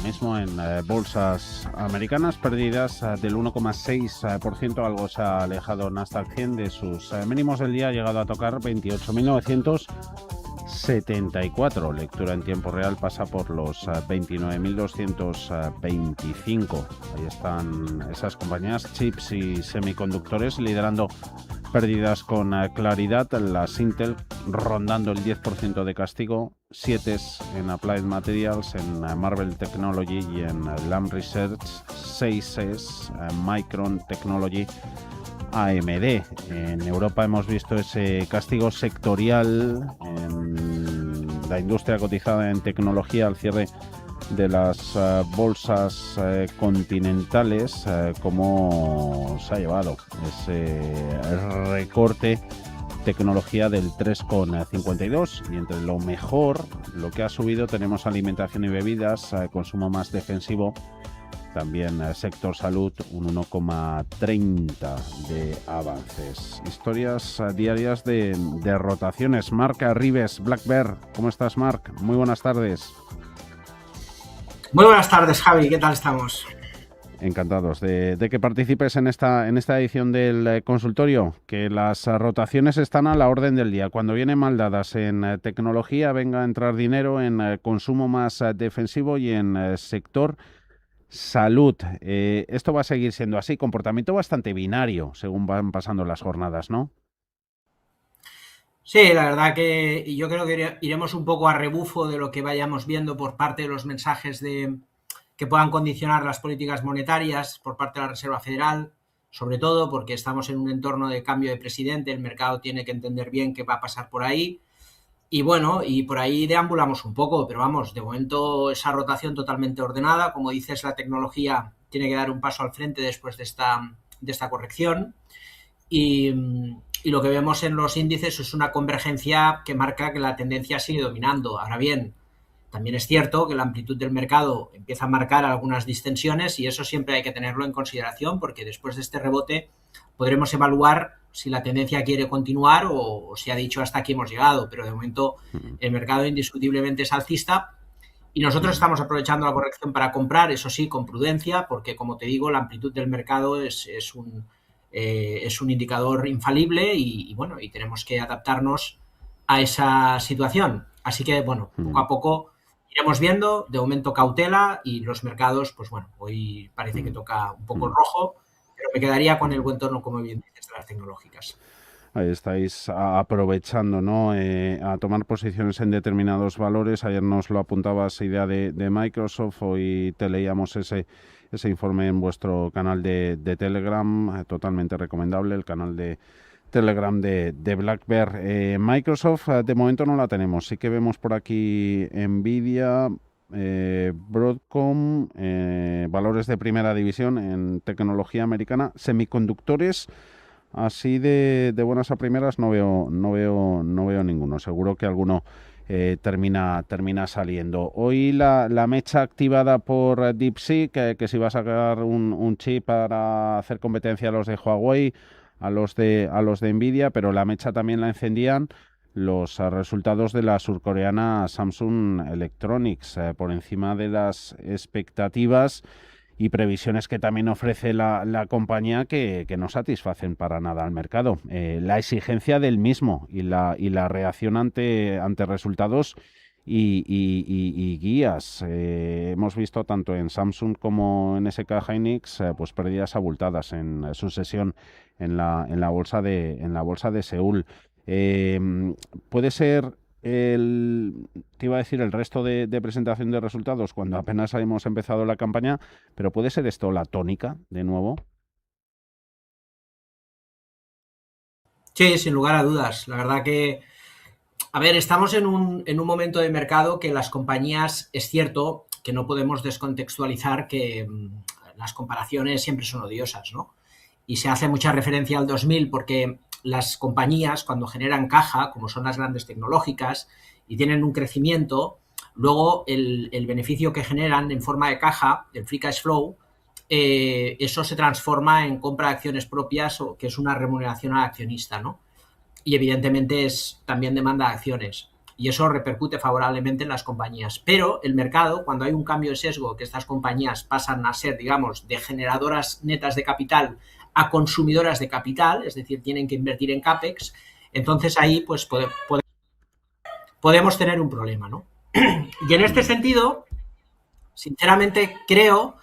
mismo en bolsas americanas, pérdidas del 1,6%, algo se ha alejado Nasdaq 100 de sus mínimos del día, ha llegado a tocar 28.974. Lectura en tiempo real pasa por los 29.225. Ahí están esas compañías, chips y semiconductores, liderando pérdidas con claridad. Las Intel rondando el 10% de castigo, 7 en Applied Materials, en Marvell Technology y en Lam Research, 6 Micron Technology, AMD. En Europa hemos visto ese castigo sectorial en la industria cotizada en tecnología al cierre de las bolsas continentales, cómo se ha llevado ese recorte tecnología del 3,52, y entre lo mejor, lo que ha subido, tenemos alimentación y bebidas, consumo más defensivo, también sector salud, un 1,30 de avances. Historias diarias de rotaciones. Marc Ribes, Black Bear, ¿cómo estás, Marc? Muy buenas tardes. Muy buenas tardes, Javi, ¿qué tal estamos? Encantados de que participes en esta edición del consultorio, que las rotaciones están a la orden del día. Cuando vienen mal dadas en tecnología, venga a entrar dinero en consumo más defensivo y en sector salud. Esto va a seguir siendo así, comportamiento bastante binario según van pasando las jornadas, ¿no? Sí, la verdad que yo creo que iremos un poco a rebufo de lo que vayamos viendo por parte de los mensajes que puedan condicionar las políticas monetarias por parte de la Reserva Federal, sobre todo porque estamos en un entorno de cambio de presidente, el mercado tiene que entender bien qué va a pasar por ahí. Y bueno, y por ahí deambulamos un poco, pero vamos, de momento esa rotación totalmente ordenada. Como dices, la tecnología tiene que dar un paso al frente después de esta corrección. Y lo que vemos en los índices es una convergencia que marca que la tendencia sigue dominando. Ahora bien, también es cierto que la amplitud del mercado empieza a marcar algunas distensiones y eso siempre hay que tenerlo en consideración porque después de este rebote podremos evaluar si la tendencia quiere continuar o si ha dicho hasta aquí hemos llegado, pero de momento el mercado indiscutiblemente es alcista y nosotros estamos aprovechando la corrección para comprar, eso sí, con prudencia, porque como te digo, la amplitud del mercado es un indicador infalible y bueno, y tenemos que adaptarnos a esa situación. Así que bueno, poco a poco iremos viendo, de momento cautela y los mercados, pues bueno, hoy parece que toca un poco el rojo, pero me quedaría con el buen tono, como bien dices, de las tecnológicas. Ahí estáis aprovechando, ¿no? A tomar posiciones en determinados valores. Ayer nos lo apuntabas, idea de Microsoft, hoy te leíamos ese informe en vuestro canal de Telegram, totalmente recomendable, el canal de Telegram de Black Bear. Microsoft de momento no la tenemos, sí que vemos por aquí Nvidia, Broadcom, valores de primera división en tecnología americana, semiconductores. Así de buenas a primeras no veo ninguno. Seguro que alguno termina saliendo. Hoy la mecha activada por DeepSeek, que se iba a sacar un chip para hacer competencia a los de Huawei, a los de Nvidia, pero la mecha también la encendían los resultados de la surcoreana Samsung Electronics, por encima de las expectativas y previsiones que también ofrece la compañía que no satisfacen para nada al mercado. La exigencia del mismo y la reacción ante resultados y guías. Hemos visto tanto en Samsung como en SK Hynix pues pérdidas abultadas en su sesión en la bolsa de Seúl. Puede ser te iba a decir el resto de presentación de resultados cuando apenas hemos empezado la campaña, pero ¿puede ser esto la tónica de nuevo? Sí, sin lugar a dudas. La verdad que, a ver, estamos en un momento de mercado que las compañías, es cierto que no podemos descontextualizar que las comparaciones siempre son odiosas, ¿no? Y se hace mucha referencia al 2000 porque las compañías, cuando generan caja, como son las grandes tecnológicas, y tienen un crecimiento, luego el beneficio que generan en forma de caja, el free cash flow, eso se transforma en compra de acciones propias, que es una remuneración al accionista, ¿no? Y evidentemente es también demanda de acciones. y eso repercute favorablemente en las compañías. Pero el mercado, cuando hay un cambio de sesgo, que estas compañías pasan a ser, digamos, de generadoras netas de capital a consumidoras de capital, es decir, tienen que invertir en CAPEX, entonces ahí pues podemos tener un problema, ¿no? Y en este sentido, sinceramente creo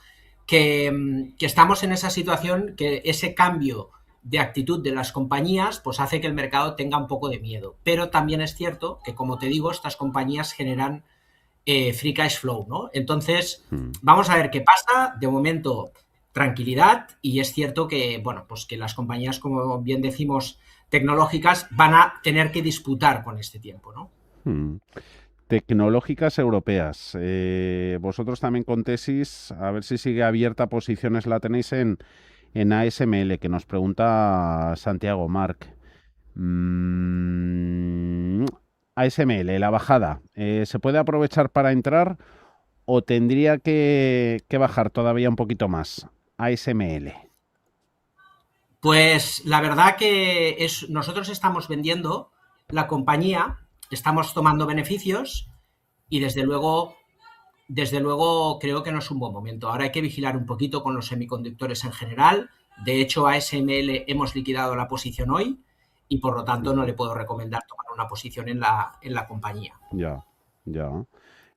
que estamos en esa situación, que ese cambio de actitud de las compañías pues hace que el mercado tenga un poco de miedo. Pero también es cierto que, como te digo, estas compañías generan free cash flow, ¿no? Entonces, vamos a ver qué pasa. De momento, tranquilidad, y es cierto que, bueno, pues que las compañías, como bien decimos, tecnológicas, van a tener que disputar con este tiempo, ¿no? Tecnológicas europeas. Vosotros también con tesis, a ver si sigue abierta posiciones, la tenéis en ASML, que nos pregunta Santiago Marc. ASML, la bajada, ¿se puede aprovechar para entrar o tendría que bajar todavía un poquito más? ASML. Pues la verdad que nosotros estamos vendiendo la compañía, estamos tomando beneficios y desde luego creo que no es un buen momento. Ahora hay que vigilar un poquito con los semiconductores en general. De hecho, a ASML hemos liquidado la posición hoy y por lo tanto no le puedo recomendar tomar una posición en la compañía. Ya.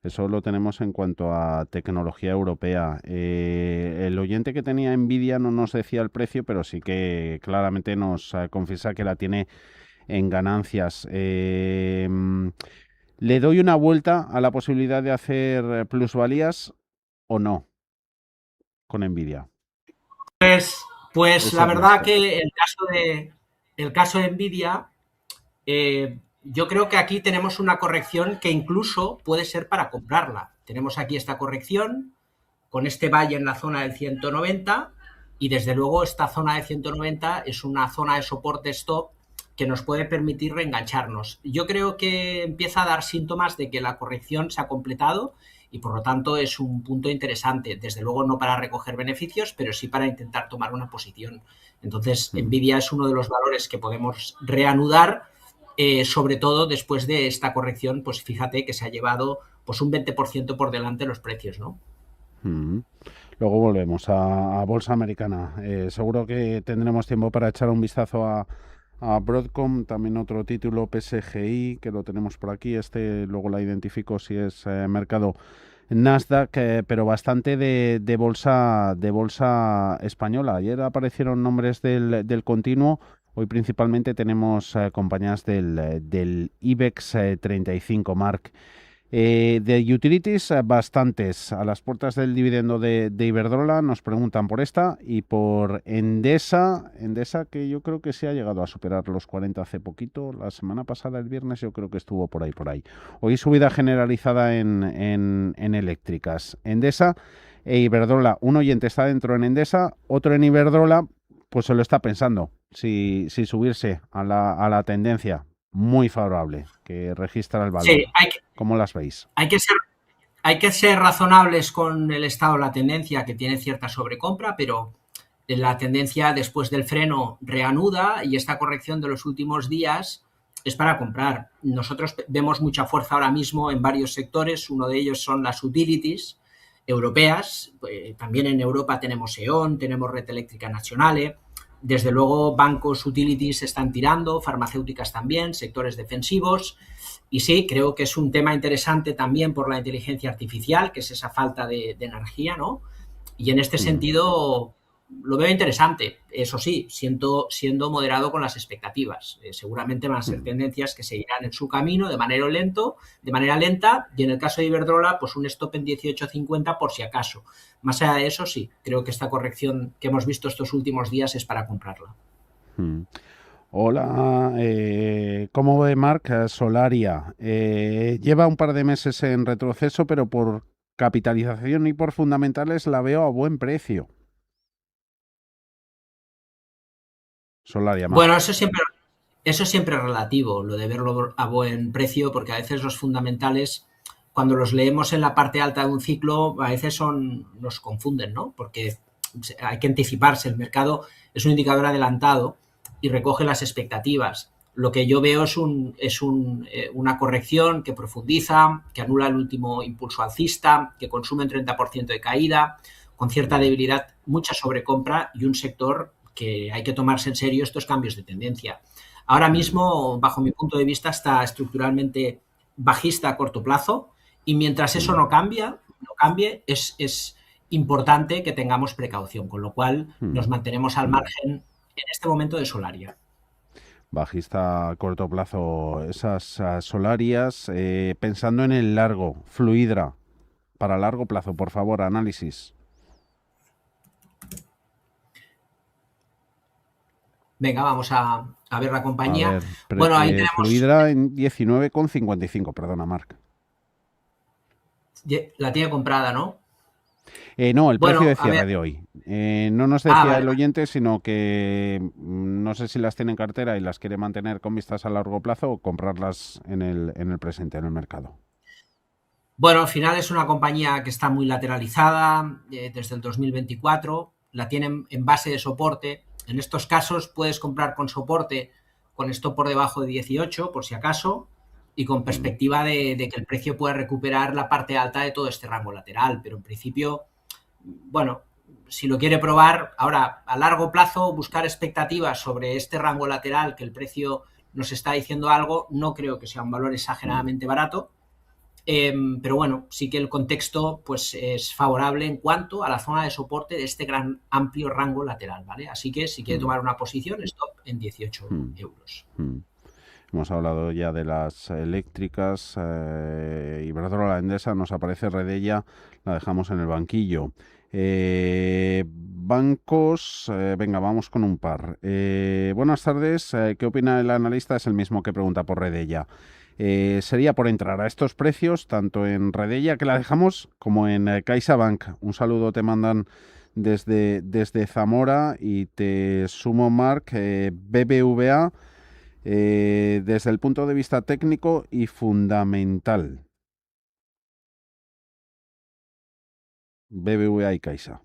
Eso lo tenemos en cuanto a tecnología europea. El oyente que tenía Nvidia no nos decía el precio, pero sí que claramente nos confiesa que la tiene en ganancias. ¿Le doy una vuelta a la posibilidad de hacer plusvalías o no con Nvidia? Pues la verdad que el caso de Nvidia, yo creo que aquí tenemos una corrección que incluso puede ser para comprarla. Tenemos aquí esta corrección con este valle en la zona del 190 y desde luego esta zona de 190 es una zona de soporte stop que nos puede permitir reengancharnos. Yo creo que empieza a dar síntomas de que la corrección se ha completado y por lo tanto es un punto interesante. Desde luego no para recoger beneficios, pero sí para intentar tomar una posición. Entonces, Nvidia es uno de los valores que podemos reanudar, sobre todo después de esta corrección, pues fíjate que se ha llevado pues un 20% por delante los precios, ¿no? Luego volvemos a Bolsa Americana. Seguro que tendremos tiempo para echar un vistazo a Broadcom, también otro título, PSGI, que lo tenemos por aquí. Luego la identifico si es mercado Nasdaq, pero bastante de bolsa española. Ayer aparecieron nombres del continuo. Hoy principalmente tenemos compañías del IBEX 35, Marc. De utilities, bastantes. A las puertas del dividendo de Iberdrola nos preguntan por esta y por Endesa, que yo creo que se ha llegado a superar los 40 hace poquito. La semana pasada, el viernes, yo creo que estuvo por ahí. Hoy subida generalizada en eléctricas. Endesa e Iberdrola. Un oyente está dentro en Endesa, otro en Iberdrola, pues se lo está pensando si subirse a la tendencia muy favorable que registra el valor. Sí, ¿Cómo las veis? Hay que ser razonables con el estado de la tendencia, que tiene cierta sobrecompra, pero la tendencia después del freno reanuda y esta corrección de los últimos días es para comprar. Nosotros vemos mucha fuerza ahora mismo en varios sectores. Uno de ellos son las utilities europeas. También en Europa tenemos E.ON, tenemos Red Eléctrica Nacional. Desde luego, bancos, utilities están tirando, farmacéuticas también, sectores defensivos. Y sí, creo que es un tema interesante también por la inteligencia artificial, que es esa falta de energía, ¿no? Y en este sentido lo veo interesante. Eso sí, siendo moderado con las expectativas. Seguramente van a ser tendencias que seguirán en su camino de manera lenta, y en el caso de Iberdrola, pues un stop en 18.50 por si acaso. Más allá de eso, sí, creo que esta corrección que hemos visto estos últimos días es para comprarla. Hola, ¿cómo ve Marc? Solaria. Lleva un par de meses en retroceso, pero por capitalización y por fundamentales la veo a buen precio. Solaria, Marc. Bueno, eso siempre es relativo, lo de verlo a buen precio, porque a veces los fundamentales, cuando los leemos en la parte alta de un ciclo, a veces nos confunden, ¿no? Porque hay que anticiparse. El mercado es un indicador adelantado y recoge las expectativas. lo que yo veo una corrección que profundiza, que anula el último impulso alcista, que consume un 30% de caída, con cierta debilidad, mucha sobrecompra y un sector que hay que tomarse en serio estos cambios de tendencia. Ahora mismo, bajo mi punto de vista, está estructuralmente bajista a corto plazo y mientras eso no cambie, es importante que tengamos precaución, con lo cual nos mantenemos al margen en este momento de Solaria. Bajista a corto plazo esas Solarias. Pensando en el largo, Fluidra, para largo plazo, por favor, análisis. Venga, vamos a ver la A compañía. ver, Bueno, ahí tenemos Fluidra en 19,55, perdona, Marc. la tiene comprada, ¿no? No, el precio Bueno, a de cierre ver. de hoy. No nos decía Vale, el vale. oyente, sino que no sé si las tiene en cartera y las quiere mantener con vistas a largo plazo o comprarlas en el presente, en el mercado. Bueno, al final es una compañía que está muy lateralizada desde el 2024, la tienen en base de soporte. En estos casos puedes comprar con soporte, con stop por debajo de 18, por si acaso, y con Mm, perspectiva de que el precio pueda recuperar la parte alta de todo este rango lateral. Pero en principio, bueno, si lo quiere probar, ahora a largo plazo buscar expectativas sobre este rango lateral que el precio nos está diciendo algo, no creo que sea un valor mm, exageradamente barato. Pero bueno, sí que el contexto pues, es favorable en cuanto a la zona de soporte de este gran amplio rango lateral, ¿vale? Así que si quiere mm, tomar una posición, stop en 18 mm, euros. mm. Hemos hablado ya de las eléctricas. Iberdrola, Endesa, nos aparece Redella, la dejamos en el banquillo. Bancos, venga, vamos con un par. Buenas tardes, ¿qué opina el analista? Es el mismo que pregunta por Redella. Sería por entrar a estos precios, tanto en Redella, que la dejamos, como en CaixaBank. Un saludo te mandan desde Zamora y te sumo, Marc, BBVA. Desde el punto de vista técnico y fundamental. BBVA y Caixa.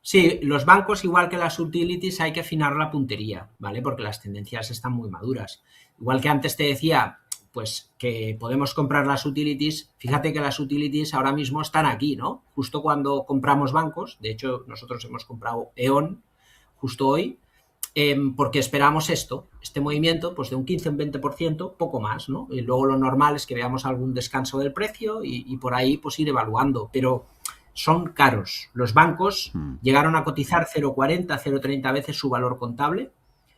Sí, los bancos, igual que las utilities, hay que afinar la puntería, ¿vale? Porque las tendencias están muy maduras. Igual que antes te decía, pues que podemos comprar las utilities, fíjate que las utilities ahora mismo están aquí, ¿no? Justo cuando compramos bancos, de hecho nosotros hemos comprado E.ON justo hoy, porque esperamos este movimiento, pues de un 15 o un 20%, poco más, ¿no? Y luego lo normal es que veamos algún descanso del precio y por ahí pues ir evaluando, pero son caros. Los bancos Mm, llegaron a cotizar 0,40, 0,30 veces su valor contable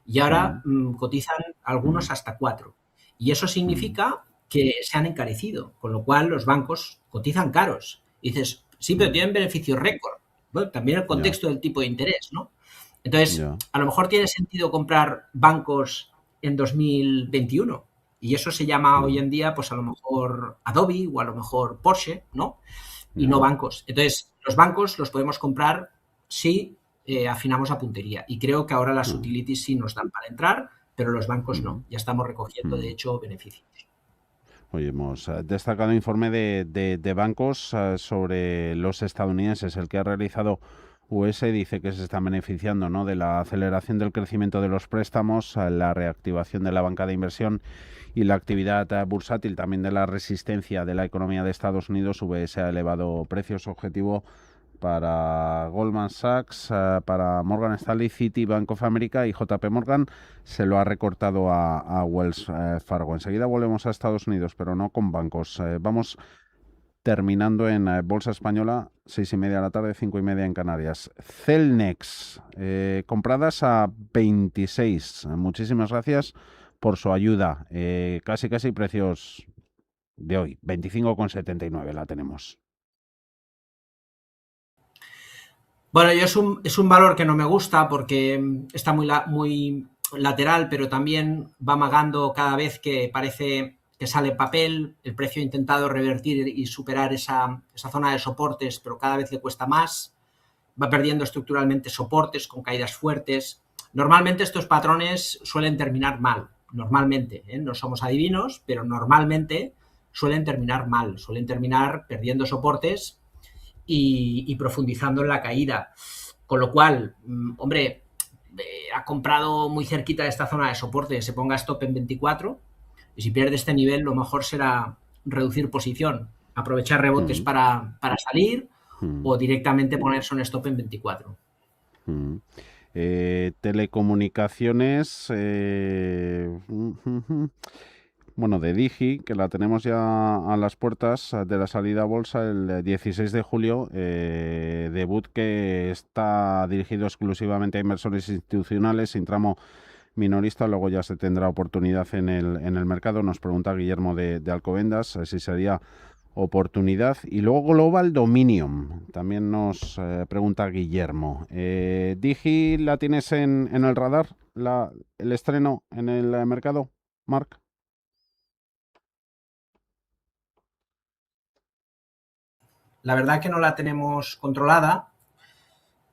y ahora mm, cotizan algunos hasta 4. Y eso mm, significa que se han encarecido, con lo cual los bancos cotizan caros. Y dices, sí, pero mm. tienen beneficios récord. Bueno, también el Ya, contexto del tipo de interés, ¿no? Entonces, ya. a lo mejor tiene sentido comprar bancos en 2021 y eso se llama hoy Mm, en día, pues a lo mejor Adobe o a lo mejor Porsche, ¿no? Y no ya. bancos. Entonces, los bancos los podemos comprar si afinamos a puntería. Y creo que ahora las Mm, utilities sí nos dan para entrar, pero los bancos no. mm, Ya estamos recogiendo, de mm. hecho, beneficios. Oye, hemos destacado informe de bancos sobre los estadounidenses. El que ha realizado US dice que se están beneficiando, ¿no?, de la aceleración del crecimiento de los préstamos, la reactivación de la banca de inversión y la actividad bursátil, también de la resistencia de la economía de Estados Unidos. US ha elevado precios objetivo para Goldman Sachs, para Morgan Stanley, Citi, Bank of America y JP Morgan se lo ha recortado a Wells Fargo. Enseguida volvemos a Estados Unidos, pero no con bancos. Vamos terminando en Bolsa Española, 6:30 de la tarde, 5:30 en Canarias. Celnex, compradas a 26. Muchísimas gracias por su ayuda. Casi precios de hoy. 25,79 la tenemos. Bueno, yo es un valor que no me gusta porque está muy lateral, pero también va amagando cada vez que parece que sale papel. El precio ha intentado revertir y superar esa zona de soportes, pero cada vez le cuesta más. Va perdiendo estructuralmente soportes con caídas fuertes. Normalmente estos patrones suelen terminar mal, normalmente, ¿eh? No somos adivinos, pero normalmente suelen terminar mal, suelen terminar perdiendo soportes y profundizando en la caída. Con lo cual, hombre, ha comprado muy cerquita de esta zona de soporte, que se ponga stop en 24, y si pierde este nivel, lo mejor será reducir posición, aprovechar rebotes Mm, para salir mm, o directamente ponerse un stop en 24. mm. Telecomunicaciones, bueno, de Digi, que la tenemos ya a las puertas de la salida a bolsa el 16 de julio, debut que está dirigido exclusivamente a inversores institucionales sin tramo minorista, luego ya se tendrá oportunidad en el mercado. Nos pregunta Guillermo de Alcobendas si sería oportunidad. Y luego Global Dominion, también nos pregunta Guillermo. ¿Digi la tienes en el radar, el estreno en el mercado, Marc? La verdad que no la tenemos controlada,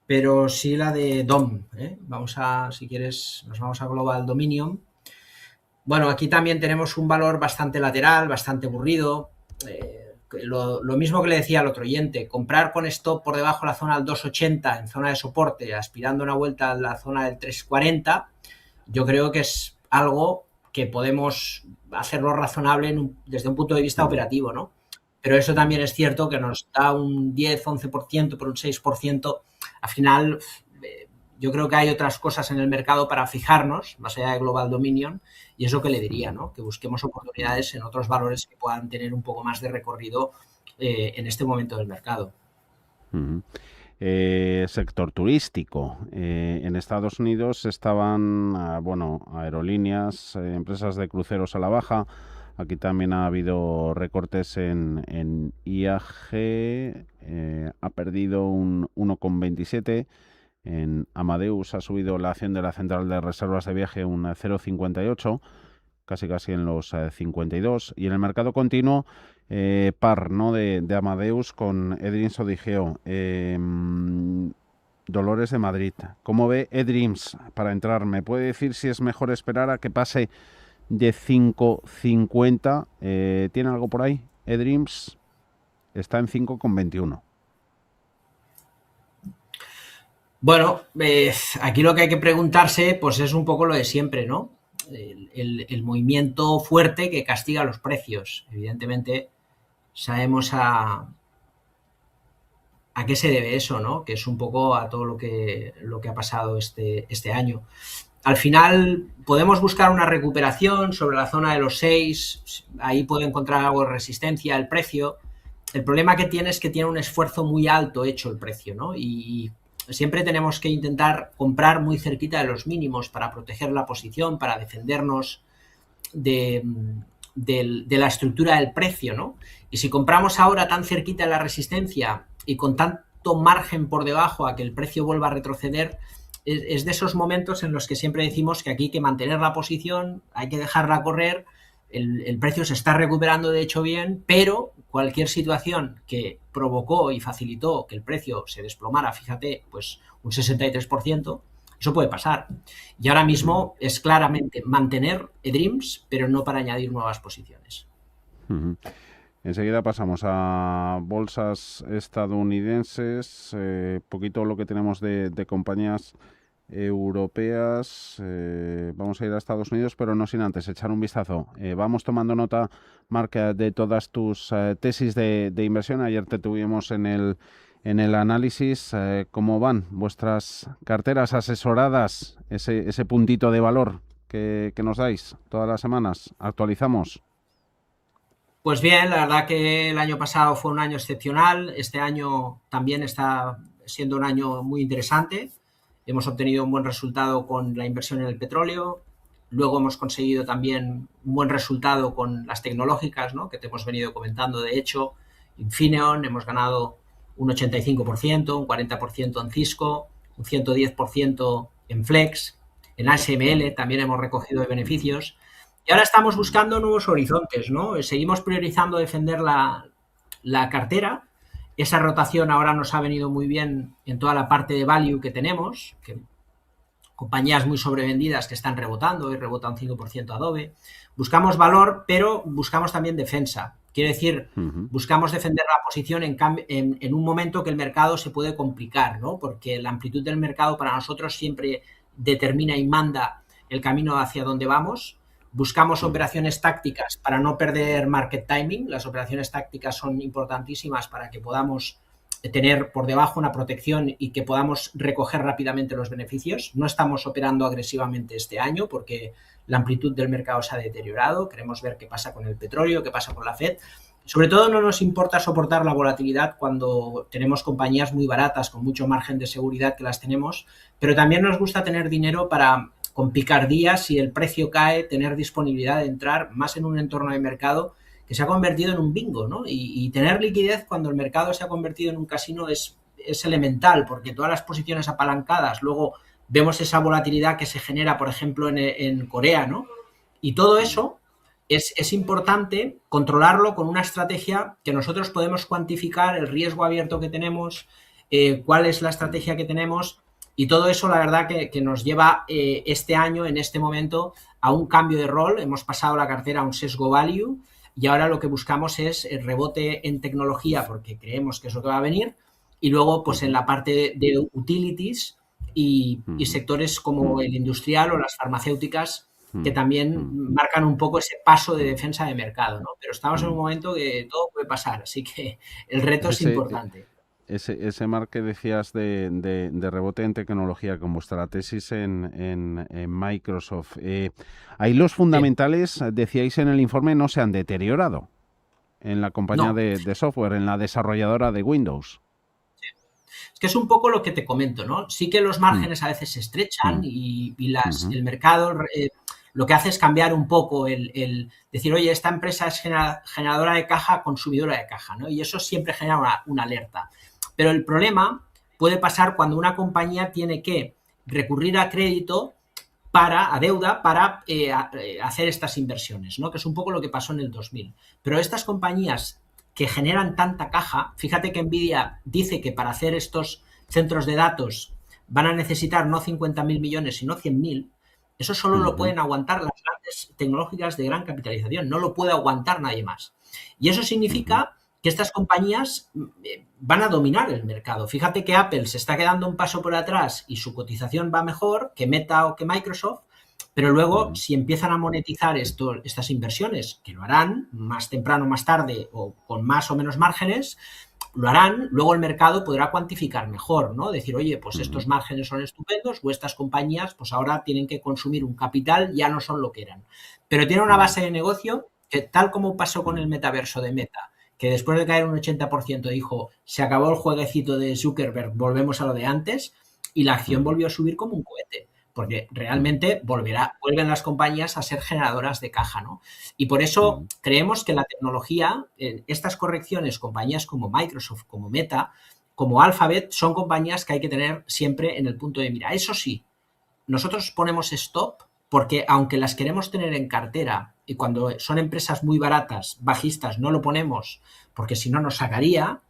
pero sí la de DOM. Vamos a, si quieres, nos vamos a Global Dominion. Bueno, aquí también tenemos un valor bastante lateral, bastante aburrido. Lo mismo que le decía al otro oyente, comprar con stop por debajo de la zona del 2,80 en zona de soporte, aspirando una vuelta a la zona del 3,40, yo creo que es algo que podemos hacerlo razonable desde un punto de vista Mm, operativo, ¿no? Pero eso mm, también es cierto que nos da un 10-11% por un 6%. Al final, yo creo que hay otras cosas en el mercado para fijarnos, más allá de Global Dominion, y es lo que le diría, mm, ¿no? Que busquemos mm, oportunidades en otros valores que puedan tener un poco más de recorrido en este momento del mercado. mm. Sector turístico. En Estados Unidos estaban, bueno, aerolíneas, empresas de cruceros a la baja. Aquí también ha habido recortes en IAG, ha perdido un 1,27. En Amadeus ha subido la acción de la central de reservas de viaje un 0,58, casi en los 52. Y en el mercado continuo, par, ¿no? De Amadeus con eDreams Odigeo. Dolores de Madrid. ¿Cómo ve eDreams para entrar? ¿Me puede decir si es mejor esperar a que pase de 5,50? ¿Tiene algo por ahí? eDreams está en 5,21. Bueno, aquí lo que hay que preguntarse, pues es un poco lo de siempre, ¿no? El movimiento fuerte que castiga los precios. Evidentemente, sabemos a qué se debe eso, ¿no? Que es un poco a todo lo que ha pasado este año. Al final podemos buscar una recuperación sobre la zona de los 6, ahí puede encontrar algo de resistencia el precio. El problema que tiene es que tiene un esfuerzo muy alto hecho el precio, ¿no? Y siempre tenemos que intentar comprar muy cerquita de los mínimos para proteger la posición, para defendernos de, de la estructura del precio, ¿no? Y si compramos ahora tan cerquita de la resistencia y con tanto margen por debajo a que el precio vuelva a retroceder, es de esos momentos en los que siempre decimos que aquí hay que mantener la posición, hay que dejarla correr, el precio se está recuperando de hecho bien, pero cualquier situación que provocó y facilitó que el precio se desplomara, fíjate, pues un 63%, eso puede pasar. Y ahora Mm, mismo es claramente mantener eDreams, pero no para añadir nuevas posiciones. mm. Enseguida pasamos a bolsas estadounidenses, poquito lo que tenemos de compañías europeas. Vamos a ir a Estados Unidos, pero no sin antes echar un vistazo. Vamos tomando nota, Marca, de todas tus tesis de inversión. Ayer te tuvimos en el análisis. ¿Cómo van vuestras carteras asesoradas? Ese puntito de valor que nos dais todas las semanas. Actualizamos. Pues bien, la verdad que el año pasado fue un año excepcional. Este año también está siendo un año muy interesante. Hemos obtenido un buen resultado con la inversión en el petróleo. Luego hemos conseguido también un buen resultado con las tecnológicas, ¿no? Que te hemos venido comentando. De hecho, Infineon hemos ganado un 85%, un 40% en Cisco, un 110% en Flex. En ASML también hemos recogido beneficios. Y ahora estamos buscando nuevos horizontes, ¿no? Seguimos priorizando defender la cartera. Esa rotación ahora nos ha venido muy bien en toda la parte de value que tenemos, que compañías muy sobrevendidas que están rebotando, y rebota un 5% Adobe. Buscamos valor, pero buscamos también defensa. Quiere decir, Ujú, buscamos defender la posición en un momento que el mercado se puede complicar, ¿no? Porque la amplitud del mercado para nosotros siempre determina y manda el camino hacia donde vamos. Buscamos operaciones tácticas para no perder market timing. Las operaciones tácticas son importantísimas para que podamos tener por debajo una protección y que podamos recoger rápidamente los beneficios. No estamos operando agresivamente este año porque la amplitud del mercado se ha deteriorado. Queremos ver qué pasa con el petróleo, qué pasa con la Fed. Sobre todo no nos importa soportar la volatilidad cuando tenemos compañías muy baratas con mucho margen de seguridad que las tenemos, pero también nos gusta tener dinero para, con picardía, si el precio cae, tener disponibilidad de entrar más en un entorno de mercado que se ha convertido en un bingo, ¿no? Y tener liquidez cuando el mercado se ha convertido en un casino es elemental, porque todas las posiciones apalancadas, luego vemos esa volatilidad que se genera, por ejemplo, en Corea, ¿no? Y todo eso es importante controlarlo con una estrategia que nosotros podemos cuantificar, el riesgo abierto que tenemos, cuál es la estrategia que tenemos, y todo eso, la verdad, que nos lleva este año, en este momento, a un cambio de rol. Hemos pasado la cartera a un sesgo value, y ahora lo que buscamos es el rebote en tecnología porque creemos que es lo que va a venir, y luego pues en la parte de utilities y sectores como el industrial o las farmacéuticas que también marcan un poco ese paso de defensa de mercado, ¿no? Pero estamos en un momento que todo puede pasar, así que el reto es importante. Ese mar que decías de rebote en tecnología con vuestra tesis en Microsoft, ahí los fundamentales, decíais en el informe, no se han deteriorado en la compañía de software, en la desarrolladora de Windows. Sí. Es que es un poco lo que te comento, ¿no? Sí que los márgenes a veces se estrechan y el mercado lo que hace es cambiar un poco el decir, oye, esta empresa es generadora de caja, consumidora de caja, ¿no? Y eso siempre genera una alerta. Pero el problema puede pasar cuando una compañía tiene que recurrir a crédito a deuda para hacer estas inversiones, ¿no? Que es un poco lo que pasó en el 2000. Pero estas compañías que generan tanta caja, fíjate que Nvidia dice que para hacer estos centros de datos van a necesitar no 50.000 millones, sino 100.000. Eso solo lo pueden aguantar las grandes tecnológicas de gran capitalización, no lo puede aguantar nadie más. Y eso significa que estas compañías van a dominar el mercado. Fíjate que Apple se está quedando un paso por atrás y su cotización va mejor que Meta o que Microsoft, pero luego si empiezan a monetizar estas inversiones, que lo harán más temprano o más tarde o con más o menos márgenes, lo harán, luego el mercado podrá cuantificar mejor, ¿no? Decir, oye, pues estos márgenes son estupendos o estas compañías pues ahora tienen que consumir un capital, ya no son lo que eran. Pero tiene una base de negocio que, tal como pasó con el metaverso de Meta, que después de caer un 80% dijo, se acabó el jueguecito de Zuckerberg, volvemos a lo de antes, y la acción volvió a subir como un cohete, porque realmente vuelven las compañías a ser generadoras de caja, ¿no? Y por eso creemos que la tecnología, estas correcciones, compañías como Microsoft, como Meta, como Alphabet, son compañías que hay que tener siempre en el punto de mira. Eso sí, nosotros ponemos stop porque aunque las queremos tener en cartera y cuando son empresas muy baratas, bajistas, no lo ponemos porque si no nos sacaría,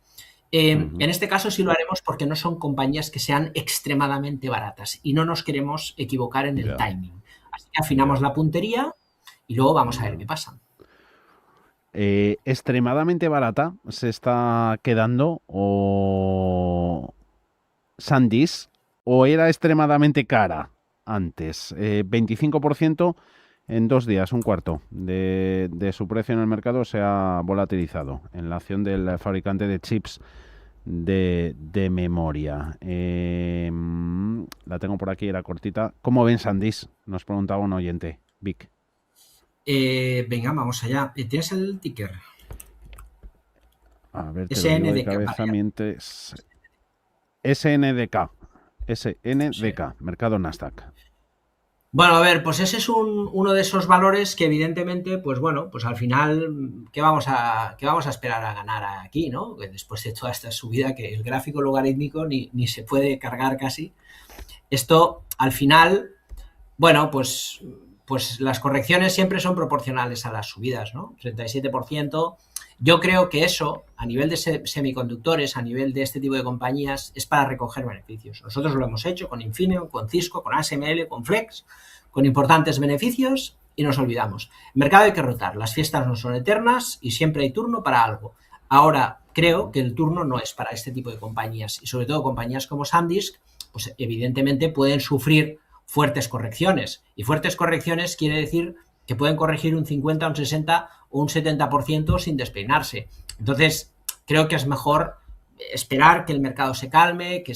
en este caso sí lo haremos porque no son compañías que sean extremadamente baratas y no nos queremos equivocar en el timing. Así que afinamos la puntería y luego vamos a ver qué pasa. Extremadamente barata se está quedando o SanDisk o era extremadamente cara antes. 25% en 2 días, un cuarto de su precio en el mercado se ha volatilizado en la acción del fabricante de chips de memoria. La tengo por aquí, era cortita. ¿Cómo ven SanDisk? Nos preguntaba un oyente. Vic. Venga, vamos allá. ¿Tienes el ticker? A ver, SNDK. SNDK, mercado Nasdaq. Bueno, a ver, pues ese es uno de esos valores que evidentemente, pues bueno, pues al final, ¿qué vamos a esperar a ganar aquí, ¿no? Después de toda esta subida que el gráfico logarítmico ni se puede cargar casi. Esto, al final, bueno, pues las correcciones siempre son proporcionales a las subidas, ¿no? 37%. Yo creo que eso, a nivel de semiconductores, a nivel de este tipo de compañías, es para recoger beneficios. Nosotros lo hemos hecho con Infineon, con Cisco, con ASML, con Flex, con importantes beneficios y nos olvidamos. El mercado hay que rotar, las fiestas no son eternas y siempre hay turno para algo. Ahora, creo que el turno no es para este tipo de compañías y sobre todo compañías como SanDisk, pues evidentemente pueden sufrir fuertes correcciones. Y fuertes correcciones quiere decir que pueden corregir un 50, un 60 o un 70% sin despeinarse. Entonces, creo que es mejor esperar que el mercado se calme, que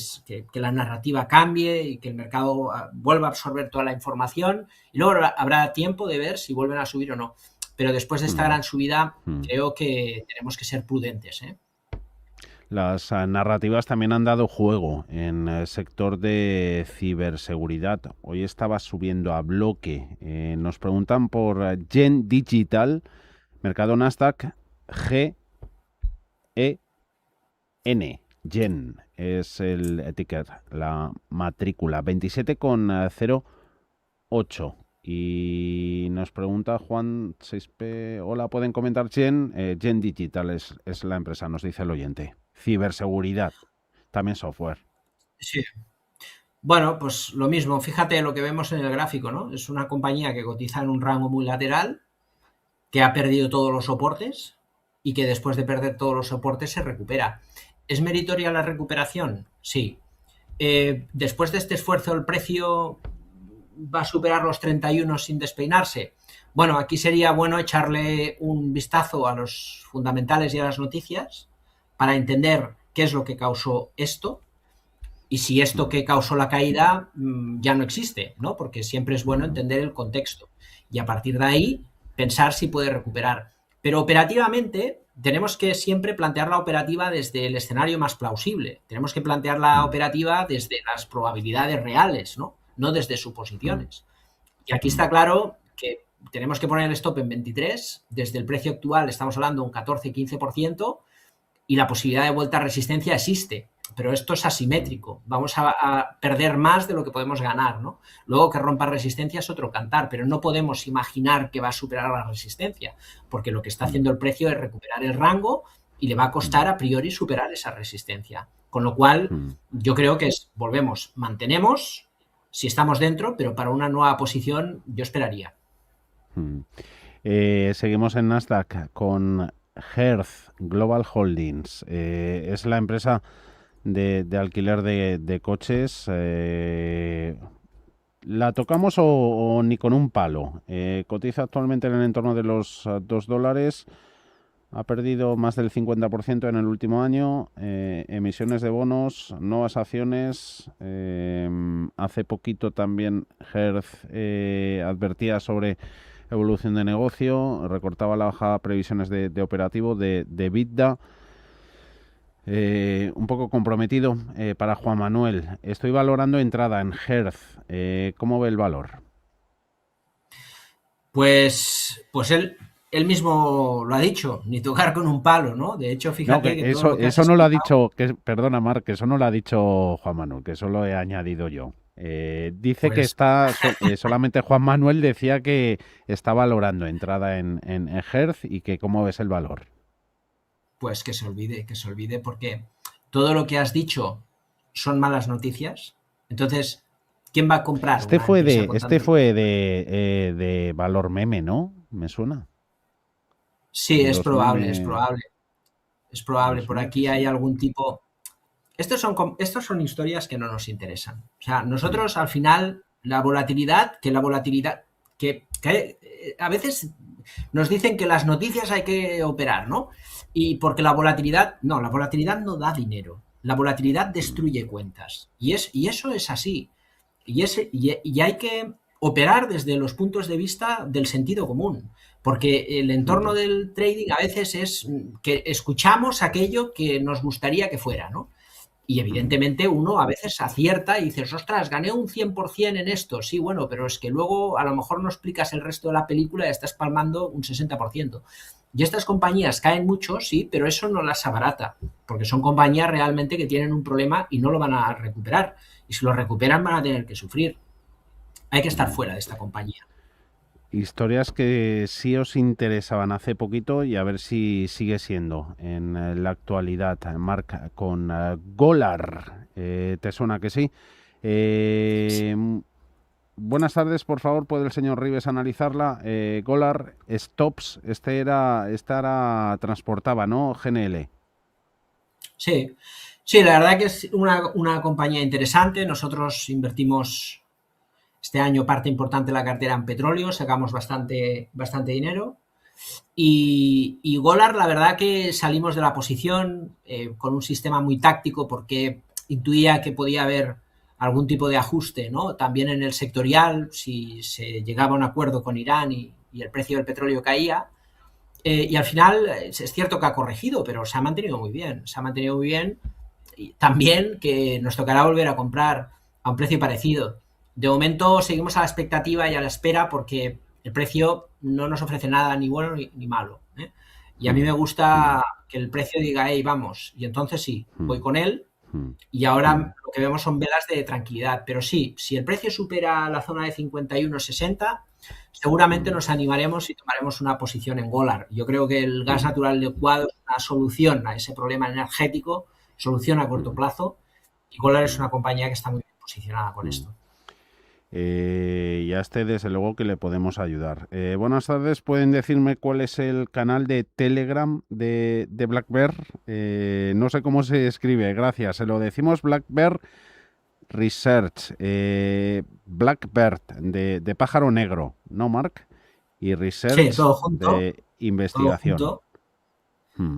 la narrativa cambie y que el mercado vuelva a absorber toda la información y luego habrá tiempo de ver si vuelven a subir o no. Pero después de esta gran subida, creo que tenemos que ser prudentes, ¿eh? Las narrativas también han dado juego en el sector de ciberseguridad. Hoy estaba subiendo a bloque. Nos preguntan por Gen Digital, mercado Nasdaq, GEN. Gen es el ticker, la matrícula, 27,08. Y nos pregunta Juan 6P, hola, ¿pueden comentar Gen? Gen Digital es la empresa, nos dice el oyente. Ciberseguridad, también software. Sí. Bueno, pues lo mismo, fíjate lo que vemos en el gráfico, ¿no? Es una compañía que cotiza en un rango muy lateral, que ha perdido todos los soportes y que después de perder todos los soportes se recupera. ¿Es meritoria la recuperación? Sí. Después de este esfuerzo, ¿el precio va a superar los 31 sin despeinarse? Bueno, aquí sería bueno echarle un vistazo a los fundamentales y a las noticias para entender qué es lo que causó esto y si esto que causó la caída ya no existe, ¿no? Porque siempre es bueno entender el contexto y a partir de ahí pensar si puede recuperar. Pero operativamente tenemos que siempre plantear la operativa desde el escenario más plausible. Tenemos que plantear la operativa desde las probabilidades reales, ¿no? No desde suposiciones. Y aquí está claro que tenemos que poner el stop en 23. Desde el precio actual estamos hablando de un 14-15% y la posibilidad de vuelta a resistencia existe. Pero esto es asimétrico. Vamos a perder más de lo que podemos ganar, ¿no? Luego que rompa resistencia es otro cantar, pero no podemos imaginar que va a superar la resistencia, porque lo que está haciendo el precio es recuperar el rango y le va a costar a priori superar esa resistencia. Con lo cual, yo creo que volvemos, mantenemos si estamos dentro, pero para una nueva posición yo esperaría. Seguimos en Nasdaq con Hearth Global Holdings. Es la empresa de alquiler de coches. ¿La tocamos o ni con un palo? Cotiza actualmente en el entorno de los $2. Ha perdido más del 50% en el último año. Emisiones de bonos, nuevas acciones. Hace poquito también Hearth advertía sobre evolución de negocio, recortaba la baja previsiones de operativo, de EBITDA. Un poco comprometido para Juan Manuel. Estoy valorando entrada en Hearth. ¿Cómo ve el valor? Pues él mismo lo ha dicho, ni tocar con un palo, ¿no? De hecho, fíjate que eso, todo lo que eso no lo ha dicho, perdona Marc, que eso no lo ha dicho Juan Manuel, que eso lo he añadido yo. Dice pues, que está, solamente Juan Manuel decía que está valorando entrada en Hearth y que cómo ves el valor. Pues que se olvide, porque todo lo que has dicho son malas noticias. Entonces, ¿quién va a comprar? Este fue de valor meme, ¿no? ¿Me suena? Sí, es probable. Por aquí hay algún tipo... Estos son historias que no nos interesan. O sea, nosotros al final, la volatilidad, que a veces nos dicen que las noticias hay que operar, ¿no? Y porque la volatilidad no da dinero. La volatilidad destruye cuentas. Y eso es así. Y hay que operar desde los puntos de vista del sentido común. Porque el entorno del trading a veces es que escuchamos aquello que nos gustaría que fuera, ¿no? Y evidentemente uno a veces acierta y dices, ostras, gané un 100% en esto. Sí, bueno, pero es que luego a lo mejor no explicas el resto de la película y estás palmando un 60%. Y estas compañías caen mucho, sí, pero eso no las abarata, porque son compañías realmente que tienen un problema y no lo van a recuperar. Y si lo recuperan van a tener que sufrir. Hay que estar fuera de esta compañía. Historias que sí os interesaban hace poquito y a ver si sigue siendo en la actualidad. Marc, con Golar, ¿te suena que sí? Sí. Buenas tardes, por favor, ¿puede el señor Ribes analizarla? Golar, Stops, esta transportaba, ¿no? GNL. Sí, la verdad que es una compañía interesante. Nosotros invertimos Este año parte importante de la cartera en petróleo, sacamos bastante dinero. Y Golar, la verdad que salimos de la posición con un sistema muy táctico porque intuía que podía haber algún tipo de ajuste, ¿no? También en el sectorial, si se llegaba a un acuerdo con Irán y el precio del petróleo caía. Y al final es cierto que ha corregido, pero se ha mantenido muy bien. Se ha mantenido muy bien. Y también que nos tocará volver a comprar a un precio parecido. De momento seguimos a la expectativa y a la espera porque el precio no nos ofrece nada ni bueno ni malo, ¿eh? Y a mí me gusta que el precio diga, hey, vamos. Y entonces sí, voy con él. Y ahora lo que vemos son velas de tranquilidad. Pero sí, si el precio supera la zona de 51,60, seguramente nos animaremos y tomaremos una posición en Golar. Yo creo que el gas natural licuado es una solución a ese problema energético, solución a corto plazo, y Golar es una compañía que está muy bien posicionada con esto. Y a este, desde luego, que le podemos ayudar. Buenas tardes. ¿Pueden decirme cuál es el canal de Telegram de Black Bear? No sé cómo se escribe, gracias. Se lo decimos Black Bear Research. Blackbird, de pájaro negro, ¿no, Marc? Y Sí, Research todo junto, de todo investigación. junto.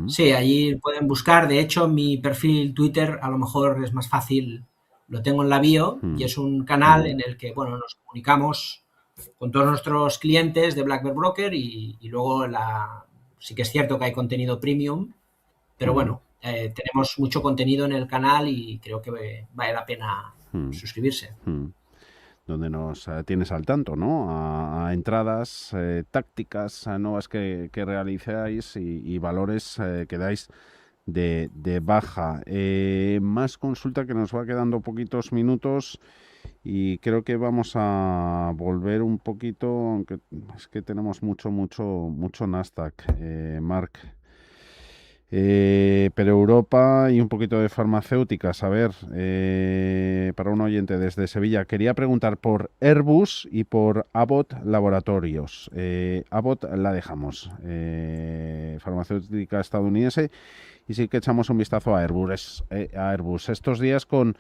Sí, allí pueden buscar. De hecho, mi perfil Twitter a lo mejor es más fácil. Lo tengo en la bio y es un canal en el que, bueno, nos comunicamos con todos nuestros clientes de Black Bear Broker y luego sí que es cierto que hay contenido premium, pero bueno, tenemos mucho contenido en el canal y creo que vale la pena suscribirse. Donde nos tienes al tanto, ¿no? A entradas, tácticas nuevas que realizáis y valores que dais de baja. Más consulta, que nos va quedando poquitos minutos y creo que vamos a volver un poquito, aunque es que tenemos mucho Nasdaq, Marc. Pero Europa y un poquito de farmacéuticas. A ver, para un oyente desde Sevilla, quería preguntar por Airbus y por Abbott Laboratorios. Abbott la dejamos, farmacéutica estadounidense, y sí que echamos un vistazo a Airbus. Estos días con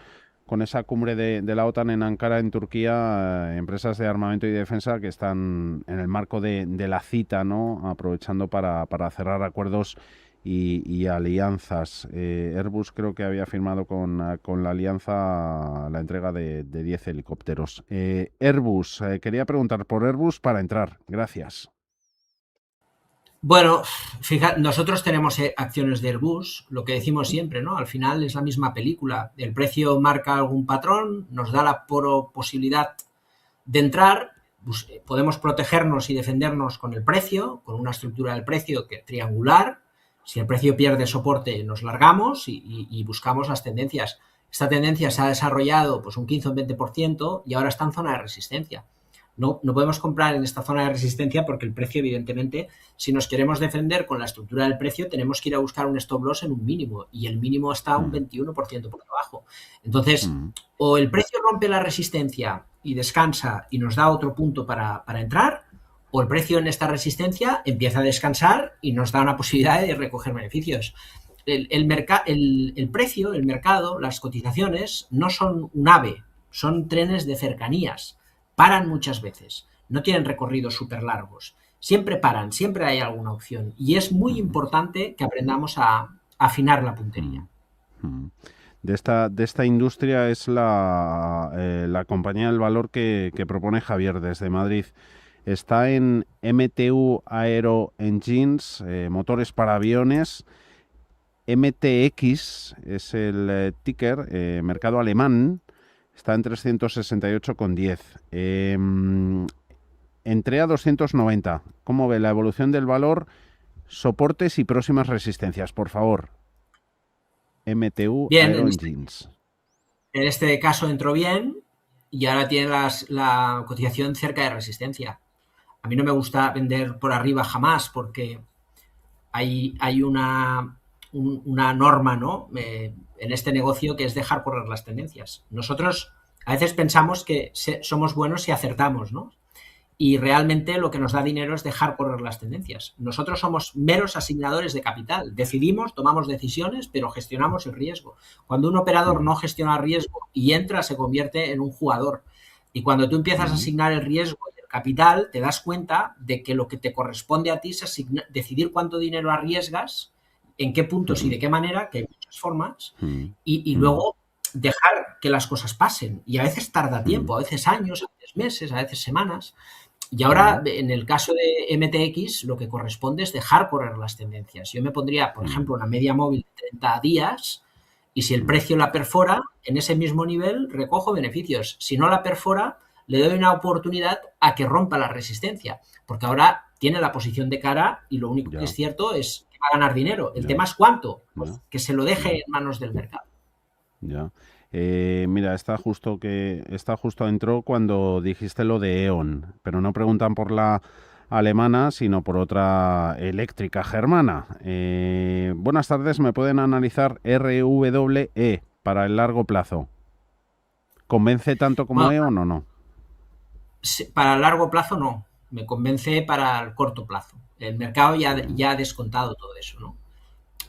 esa cumbre de la OTAN en Ankara, en Turquía, empresas de armamento y defensa que están en el marco de la cita, ¿no? Aprovechando para cerrar acuerdos y alianzas. Airbus creo que había firmado con la alianza la entrega de 10 helicópteros. Airbus, quería preguntar por Airbus para entrar. Gracias. Bueno, fíjate, nosotros tenemos acciones de Airbus, lo que decimos siempre, ¿no? Al final es la misma película. El precio marca algún patrón, nos da la posibilidad de entrar, pues, podemos protegernos y defendernos con el precio, con una estructura del precio triangular. Si el precio pierde soporte, nos largamos y buscamos las tendencias. Esta tendencia se ha desarrollado pues un 15 o un 20% y ahora está en zona de resistencia. No podemos comprar en esta zona de resistencia porque el precio, evidentemente, si nos queremos defender con la estructura del precio, tenemos que ir a buscar un stop loss en un mínimo y el mínimo está un 21% por debajo. Entonces, o el precio rompe la resistencia y descansa y nos da otro punto para entrar, o el precio en esta resistencia empieza a descansar y nos da una posibilidad de recoger beneficios. El precio, el mercado, las cotizaciones no son un AVE, son trenes de cercanías. Paran muchas veces, no tienen recorridos súper largos. Siempre paran, siempre hay alguna opción. Y es muy importante que aprendamos a afinar la puntería. De esta industria es la compañía del valor que propone Javier desde Madrid. Está en MTU Aero Engines, motores para aviones. MTX es el ticker, mercado alemán. Está en 368,10. Entré a 290. ¿Cómo ve la evolución del valor? Soportes y próximas resistencias, por favor. MTU Aero Engines. En este caso entró bien y ahora tiene la cotización cerca de resistencia. A mí no me gusta vender por arriba jamás porque hay una norma, ¿no? En este negocio, que es dejar correr las tendencias. Nosotros a veces pensamos que somos buenos si acertamos, ¿no? Y realmente lo que nos da dinero es dejar correr las tendencias. Nosotros somos meros asignadores de capital. Decidimos, tomamos decisiones, pero gestionamos el riesgo. Cuando un operador no gestiona riesgo y entra, se convierte en un jugador. Y cuando tú empiezas a asignar el riesgo y el capital, te das cuenta de que lo que te corresponde a ti es decidir cuánto dinero arriesgas, en qué puntos y de qué manera, que hay muchas formas, y luego dejar que las cosas pasen. Y a veces tarda tiempo, a veces años, a veces meses, a veces semanas. Y ahora, en el caso de MTX, lo que corresponde es dejar correr las tendencias. Yo me pondría, por ejemplo, una media móvil de 30 días y si el precio la perfora, en ese mismo nivel recojo beneficios. Si no la perfora, le doy una oportunidad a que rompa la resistencia, porque ahora tiene la posición de cara y lo único que es cierto es que va a ganar dinero. El tema es cuánto, pues que se lo deje en manos del mercado. Ya. Mira, está justo entró cuando dijiste lo de E.ON, pero no preguntan por la alemana, sino por otra eléctrica germana. Buenas tardes, ¿me pueden analizar RWE para el largo plazo? ¿Convence tanto como E.ON o no? Para el largo plazo no, me convence para el corto plazo. El mercado ya ha descontado todo eso, ¿no?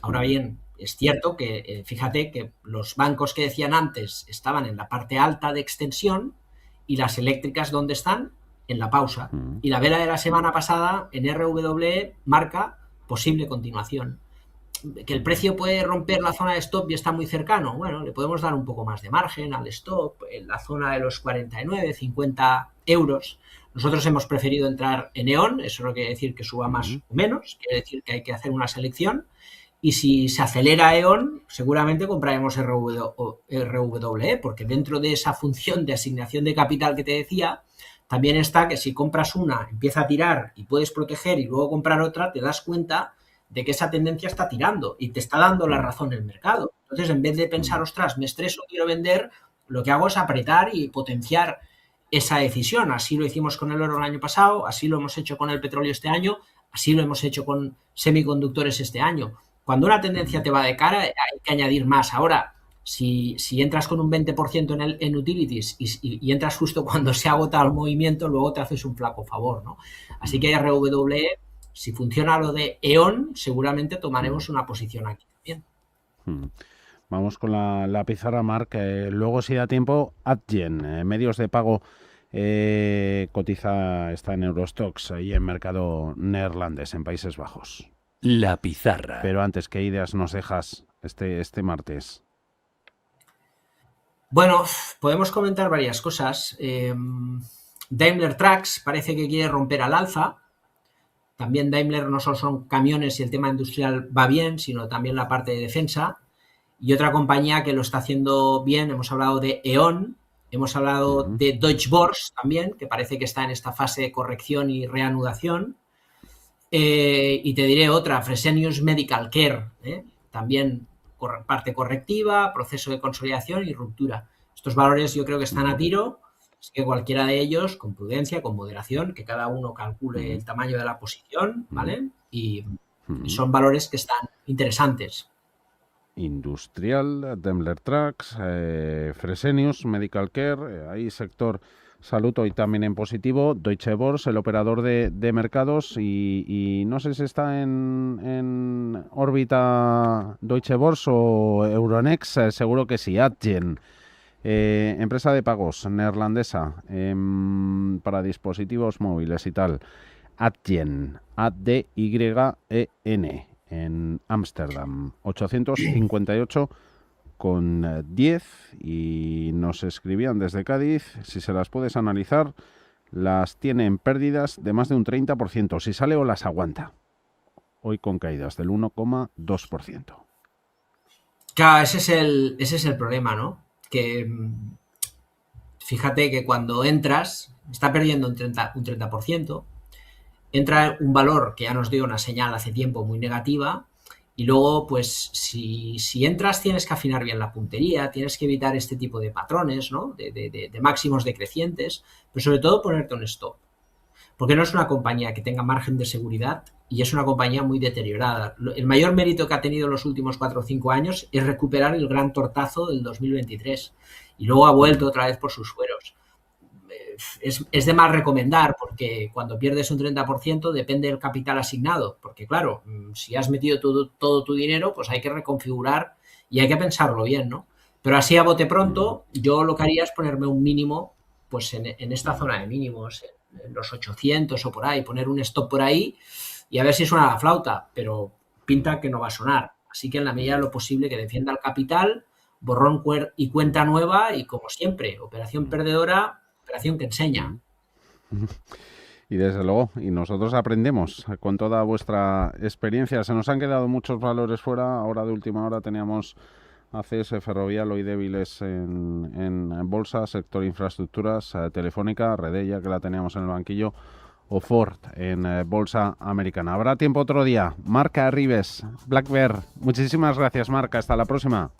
Ahora bien, es cierto que, fíjate que los bancos que decían antes estaban en la parte alta de extensión y las eléctricas, ¿dónde están? En la pausa. Y la vela de la semana pasada en RWE marca posible continuación. Que el precio puede romper la zona de stop y está muy cercano. Bueno, le podemos dar un poco más de margen al stop en la zona de los 49, 50 euros. Nosotros hemos preferido entrar en E.ON, eso no quiere decir que suba más o menos, quiere decir que hay que hacer una selección. Y si se acelera E.ON, seguramente compraremos RWE, porque dentro de esa función de asignación de capital que te decía, también está que si compras una, empieza a tirar y puedes proteger y luego comprar otra, te das cuenta de que esa tendencia está tirando y te está dando la razón el mercado. Entonces, en vez de pensar, ostras, me estreso, quiero vender, lo que hago es apretar y potenciar esa decisión. Así lo hicimos con el oro el año pasado, así lo hemos hecho con el petróleo este año, así lo hemos hecho con semiconductores este año. Cuando una tendencia te va de cara, hay que añadir más. Ahora, si entras con un 20% en utilities y entras justo cuando se ha agotado el movimiento, luego te haces un flaco favor, ¿no? Así que RWE, si funciona lo de E.ON, seguramente tomaremos una posición aquí también. Vamos con la pizarra, Marc. Luego, si da tiempo, Adyen, medios de pago, cotiza, está en Eurostoxx y en mercado neerlandés, en Países Bajos. La pizarra. Pero antes, ¿qué ideas nos dejas este martes? Bueno, podemos comentar varias cosas. Daimler Trucks parece que quiere romper al alza. También Daimler no solo son camiones y el tema industrial va bien, sino también la parte de defensa. Y otra compañía que lo está haciendo bien, hemos hablado de E.ON, hemos hablado de Deutsche Börse también, que parece que está en esta fase de corrección y reanudación. Y te diré otra, Fresenius Medical Care, también parte correctiva, proceso de consolidación y ruptura. Estos valores yo creo que están a tiro, así que cualquiera de ellos, con prudencia, con moderación, que cada uno calcule el tamaño de la posición, ¿vale? Y son valores que están interesantes. Industrial, Daimler Trucks, Fresenius Medical Care, ahí sector salud hoy también en positivo, Deutsche Börse, el operador de mercados y no sé si está en órbita Deutsche Börse o Euronext, seguro que sí, Adyen, empresa de pagos neerlandesa para dispositivos móviles y tal, Adyen, A-D-Y-E-N, en Ámsterdam, 858,10 y nos escribían desde Cádiz, si se las puedes analizar, las tiene en pérdidas de más de un 30%, si sale o las aguanta, hoy con caídas del 1,2%. Claro, ese es el problema, ¿no? Que fíjate que cuando entras, está perdiendo un 30%, entra un valor que ya nos dio una señal hace tiempo muy negativa y luego, pues, si entras tienes que afinar bien la puntería, tienes que evitar este tipo de patrones, ¿no? De máximos decrecientes, pero sobre todo ponerte un stop. Porque no es una compañía que tenga margen de seguridad y es una compañía muy deteriorada. El mayor mérito que ha tenido en los últimos 4 o 5 años es recuperar el gran tortazo del 2023 y luego ha vuelto otra vez por sus suelos. Es de mal recomendar porque cuando pierdes un 30% depende del capital asignado, porque claro, si has metido todo tu dinero, pues hay que reconfigurar y hay que pensarlo bien, ¿no? Pero así a bote pronto, yo lo que haría es ponerme un mínimo pues en esta zona de mínimos, en los 800 o por ahí, poner un stop por ahí y a ver si suena la flauta, pero pinta que no va a sonar. Así que en la medida de lo posible que defienda el capital, borrón y cuenta nueva y, como siempre, operación perdedora, operación que enseña. Y desde luego, y nosotros aprendemos con toda vuestra experiencia. Se nos han quedado muchos valores fuera. Ahora de última hora teníamos ACS, Ferrovial, hoy débiles en bolsa, sector infraestructuras, Telefónica, Redella, que la teníamos en el banquillo, o Ford en bolsa americana. Habrá tiempo otro día. Marca Arribes, Black Bear. Muchísimas gracias, Marca. Hasta la próxima.